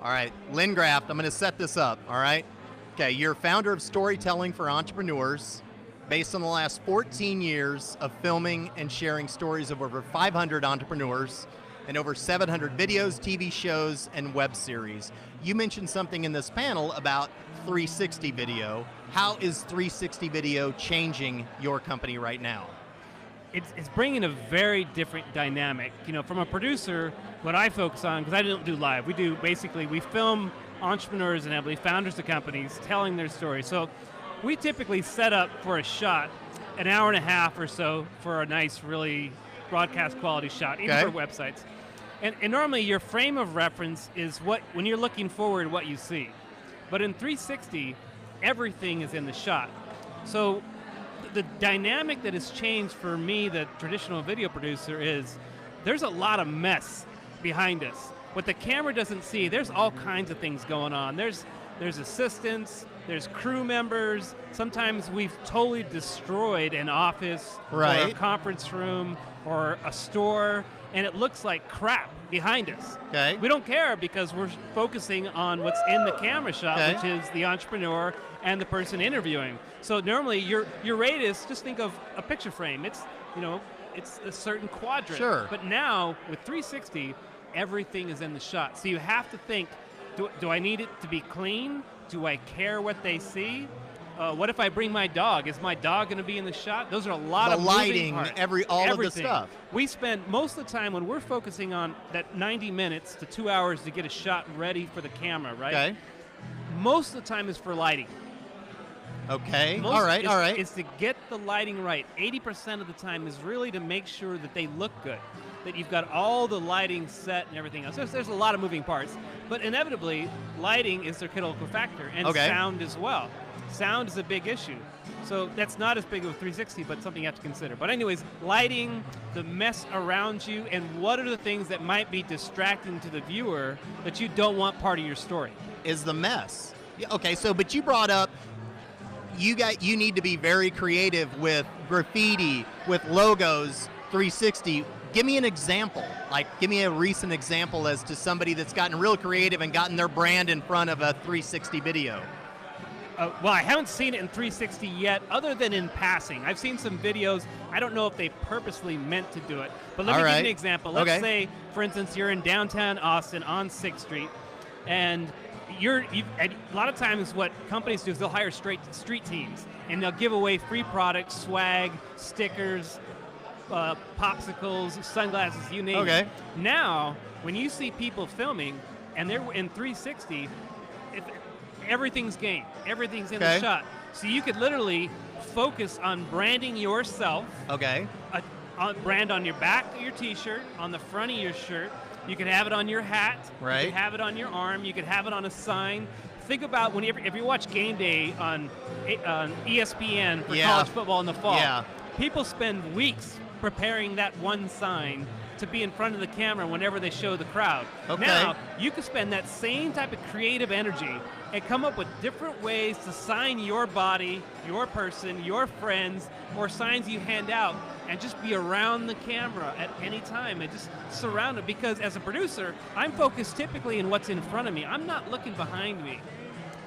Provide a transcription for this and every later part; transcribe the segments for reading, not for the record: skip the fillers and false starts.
All right, Lyn Graft, I'm going to set this up, all right? Okay, you're founder of Storytelling for Entrepreneurs, based on the last 14 years of filming and sharing stories of over 500 entrepreneurs and over 700 videos, TV shows, and web series. You mentioned something in this panel about 360 video. How is 360 video changing your company right now? It's bringing a very different dynamic. You know, from a producer, what I focus on, because I don't do live, we film entrepreneurs and heavily founders of companies telling their story. So we typically set up for a shot an hour and a half or so for a nice, really broadcast quality shot, even for websites. And normally your frame of reference is when you're looking forward, what you see. But in 360, everything is in the shot. So the dynamic that has changed for me, the traditional video producer, is there's a lot of mess behind us. What the camera doesn't see, there's all kinds of things going on. There's assistants, there's crew members. Sometimes we've totally destroyed an office or a conference room or a store, and it looks like crap behind us. Okay. We don't care because we're focusing on what's in the camera shot, which is the entrepreneur and the person interviewing. So normally your radius, just think of a picture frame. It's a certain quadrant. Sure. But now with 360, everything is in the shot. So you have to think, do I need it to be clean? Do I care what they see? What if I bring my dog? Is my dog going to be in the shot? Those are a lot of lighting, moving parts. all of the stuff. We spend most of the time when we're focusing on that 90 minutes to 2 hours to get a shot ready for the camera, right? Okay. Most of the time is for lighting. Okay. All right. It's to get the lighting right. 80% of the time is really to make sure that they look good, that you've got all the lighting set and everything else. There's a lot of moving parts, but inevitably, lighting is their critical factor, and sound as well. Sound is a big issue. So that's not as big of a 360, but something you have to consider. But anyways, lighting, the mess around you, and what are the things that might be distracting to the viewer that you don't want part of your story? Is the mess. Yeah, okay, but you brought up you need to be very creative with graffiti, with logos, 360. Give me an example. Give me a recent example as to somebody that's gotten real creative and gotten their brand in front of a 360 video. Well, I haven't seen it in 360 yet, other than in passing. I've seen some videos. I don't know if they purposely meant to do it, but let me give you an example. Let's say, for instance, you're in downtown Austin on 6th Street, and a lot of times what companies do is they'll hire street teams, and they'll give away free products, swag, stickers, popsicles, sunglasses, you name it. Now, when you see people filming, and they're in 360, everything's game. Everything's in the shot. So you could literally focus on branding yourself. Okay. A brand on your back of your T-shirt, on the front of your shirt. You could have it on your hat. Right. You could have it on your arm. You could have it on a sign. Think about if you watch Game Day on ESPN for college football in the fall. People spend weeks preparing that one sign to be in front of the camera whenever they show the crowd. Now, you can spend that same type of creative energy and come up with different ways to sign your body, your person, your friends, or signs you hand out, and just be around the camera at any time and just surround it. Because as a producer, I'm focused typically in what's in front of me. I'm not looking behind me.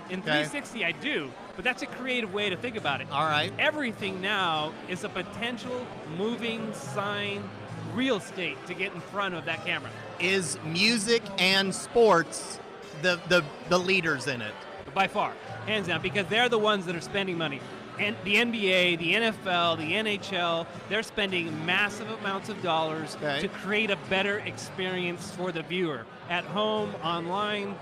In 360, I do, but that's a creative way to think about it. All right. Everything now is a potential moving sign real estate to get in front of that camera. Is music and sports the leaders in it? By far, hands down, because they're the ones that are spending money. And the NBA, the NFL, the NHL, they're spending massive amounts of dollars to create a better experience for the viewer. At home, online,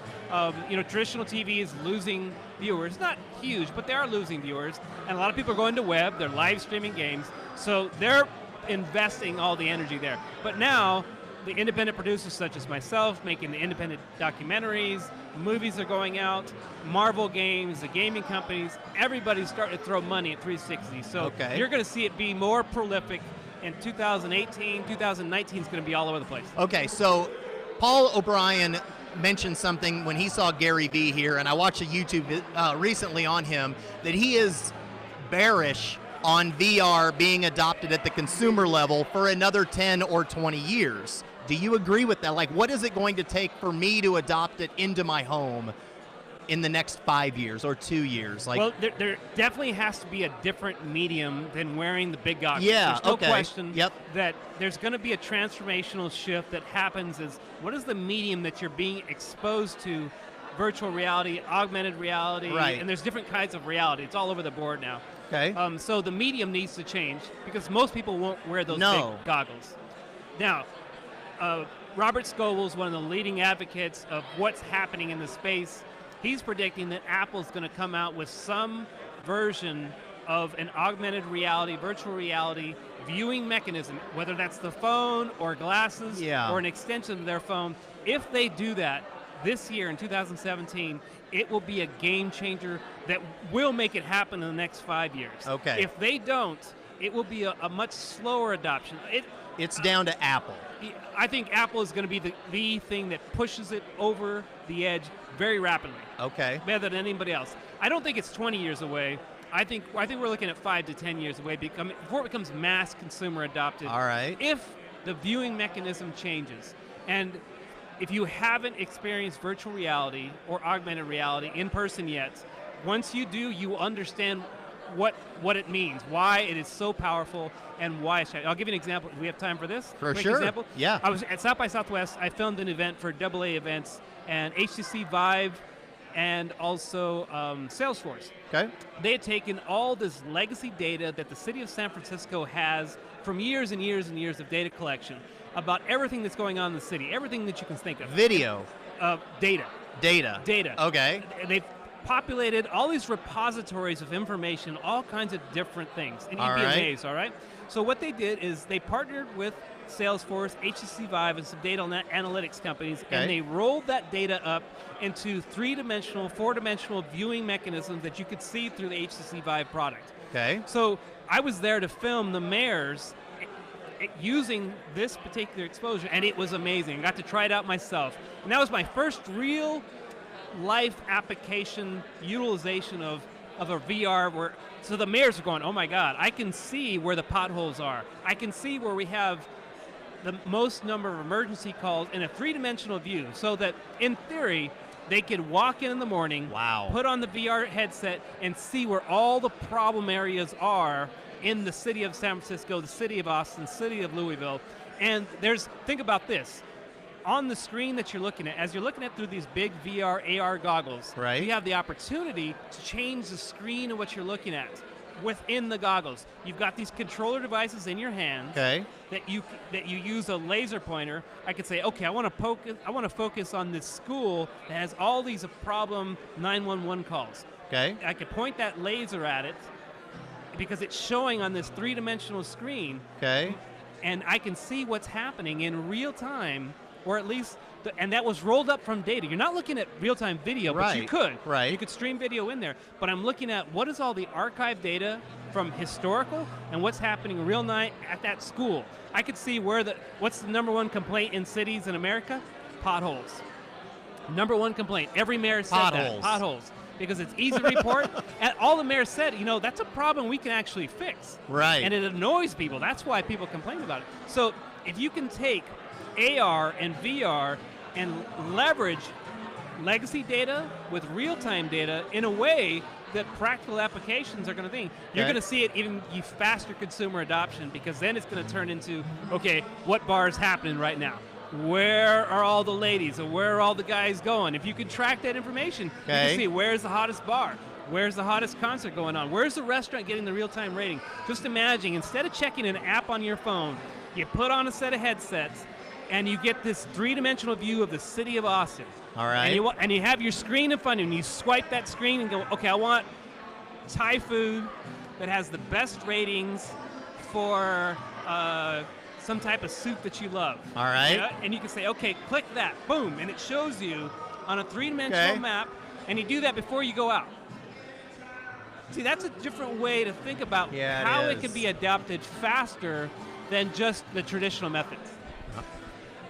traditional TV is losing viewers. Not huge, but they are losing viewers. And a lot of people are going to web, they're live streaming games. So they're investing all the energy there. But now, the independent producers such as myself making the independent documentaries, movies are going out, Marvel games, the gaming companies, everybody's starting to throw money at 360. So you're going to see it be more prolific in 2018, 2019 is going to be all over the place. Okay, so Paul O'Brien mentioned something when he saw Gary Vee here, and I watched a YouTube recently on him, that he is bearish on VR being adopted at the consumer level for another 10 or 20 years. Do you agree with that? Like, what is it going to take for me to adopt it into my home in the next 5 years or 2 years? Like, well, there definitely has to be a different medium than wearing the big goggles. Yeah, There's no okay. question Yep. that there's going to be a transformational shift that happens is what is the medium that you're being exposed to? Virtual reality, augmented reality, Right. and there's different kinds of reality. It's all over the board now. okay. So the medium needs to change because most people won't wear those No. big goggles. Now, Robert Scoble is one of the leading advocates of what's happening in the space. He's predicting that Apple's going to come out with some version of an augmented reality, virtual reality viewing mechanism, whether that's the phone or glasses Yeah. or an extension of their phone. If they do that this year in 2017, it will be a game changer that will make it happen in the next 5 years. Okay. If they don't, it will be a much slower adoption. It's down to Apple. I think Apple is going to be the thing that pushes it over the edge very rapidly, Okay. better than anybody else. I don't think it's 20 years away. I think we're looking at 5 to 10 years away before it becomes mass consumer adopted. All right. If the viewing mechanism changes, and if you haven't experienced virtual reality or augmented reality in person yet, once you do, you understand what it means, why it is so powerful, and why it's changing. I'll give you an example. Do we have time for this? For Quick sure. Example? Yeah. I was at South by Southwest. I filmed an event for AA events and HTC Vive and also Salesforce. Okay. They had taken all this legacy data that the city of San Francisco has from years and years and years of data collection about everything that's going on in the city, everything that you can think of. Video. Data. Data. Okay. They've populated all these repositories of information, all kinds of different things, and you'd All be right. amazed, all right? So what they did is they partnered with Salesforce, HTC Vive, and some data analytics companies, Okay. and they rolled that data up into 3-dimensional, 4-dimensional viewing mechanisms that you could see through the HTC Vive product. Okay. So I was there to film the mayors using this particular exposure, and it was amazing. I got to try it out myself. And that was my first real life application utilization of a VR so the mayors are going, oh my God, I can see where the potholes are. I can see where we have the most number of emergency calls in a 3-dimensional view so that in theory, they could walk in the morning, Wow. put on the VR headset, and see where all the problem areas are in the city of San Francisco, the city of Austin, city of Louisville. And think about this. On the screen that you're looking at, as you're looking at through these big VR, AR goggles, Right. you have the opportunity to change the screen of what you're looking at within the goggles. You've got these controller devices in your hands Okay. that you use a laser pointer. I could say, okay, I want to focus on this school that has all these problem 911 calls. Okay. I could point that laser at it because it's showing on this 3-dimensional screen, Okay. and I can see what's happening in real time, or at least, and that was rolled up from data. You're not looking at real-time video, but you Right, could. right. You could stream video in there, but I'm looking at what is all the archive data from historical and what's happening real night at that school. I could see what's the number one complaint in cities in America? Potholes. Number one complaint. Every mayor said Potholes. that. Potholes. Because it's easy to report. And all the mayors said, that's a problem we can actually fix. Right. And it annoys people. That's why people complain about it. So if you can take AR and VR and leverage legacy data with real-time data in a way that practical applications are going to think, you're Okay. going to see it even faster consumer adoption, because then it's going to turn into, okay, what bar is happening right now? Where are all the ladies, or where are all the guys going? If you can track that information, you Okay. can see where's the hottest bar, where's the hottest concert going on, where's the restaurant getting the real-time rating. Just imagine, instead of checking an app on your phone, you put on a set of headsets, and you get this 3-dimensional view of the city of Austin. All right. And you have your screen in front of you, and you swipe that screen and go, okay, I want Thai food that has the best ratings for some type of soup that you love. All right. Yeah? And you can say, okay, click that, boom, and it shows you on a 3-dimensional Okay. map, and you do that before you go out. See, that's a different way to think about Yeah, it how it is. can be adopted faster than just the traditional methods.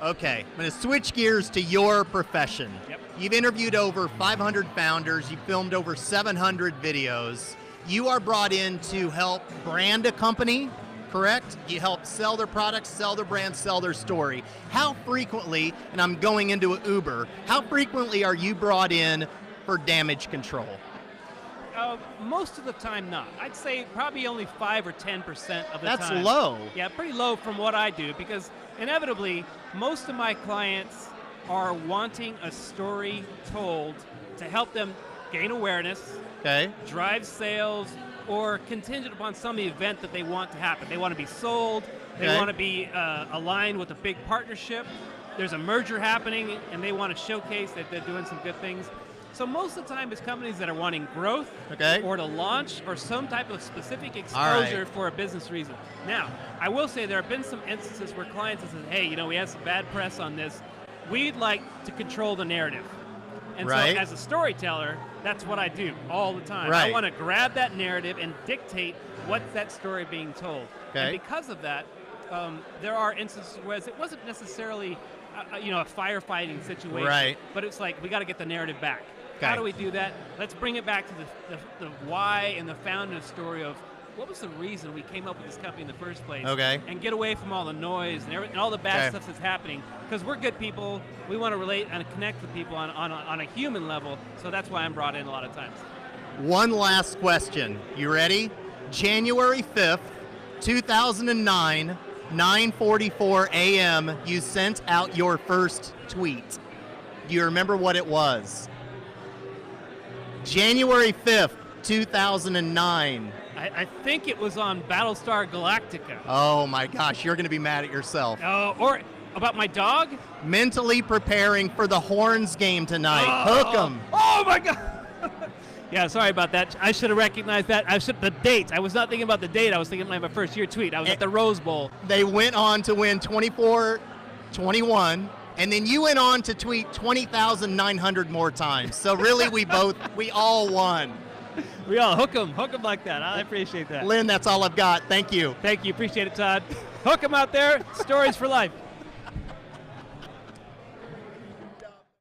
Okay, I'm going to switch gears to your profession. Yep. You've interviewed over 500 founders. You've filmed over 700 videos. You are brought in to help brand a company correct? You help sell their products, sell their brand, sell their story. How frequently, and I'm going into an Uber, how frequently are you brought in for damage control? Most of the time not. I'd say probably only 5 or 10% of the time. That's low. Yeah, pretty low from what I do, because inevitably most of my clients are wanting a story told to help them gain awareness, Okay. drive sales, or contingent upon some event that they want to happen. They want to be sold, they Okay. want to be aligned with a big partnership, there's a merger happening, and they want to showcase that they're doing some good things. So most of the time it's companies that are wanting growth, Okay. or to launch, or some type of specific All right. exposure for a business reason. Now, I will say there have been some instances where clients have said, hey, we had some bad press on this. We'd like to control the narrative. And Right. so as a storyteller, that's what I do all the time. Right. I want to grab that narrative and dictate what's that story being told. Okay. And because of that, there are instances where it wasn't necessarily a firefighting situation, Right. but it's like we got to get the narrative back. Okay. How do we do that? Let's bring it back to the why and the founding story of what was the reason we came up with this company in the first place. Okay. And get away from all the noise and all the bad Okay. stuff that's happening. Because we're good people. We want to relate and connect with people on a human level. So that's why I'm brought in a lot of times. One last question. You ready? January 5th, 2009, 9:44 a.m., you sent out your first tweet. Do you remember what it was? January 5th, 2009. I think it was on Battlestar Galactica. Oh my gosh, you're going to be mad at yourself. Or about my dog? Mentally preparing for the Horns game tonight. Hook 'em. Oh my God. Yeah, sorry about that. I should have recognized that. The date. I was not thinking about the date. I was thinking of my first year tweet. I was at the Rose Bowl. They went on to win 24-21, and then you went on to tweet 20,900 more times. So really, we all won. We all hook 'em like that. I appreciate that. Lyn, that's all I've got. Thank you. Thank you. Appreciate it, Todd. Hook 'em out there. Stories for life.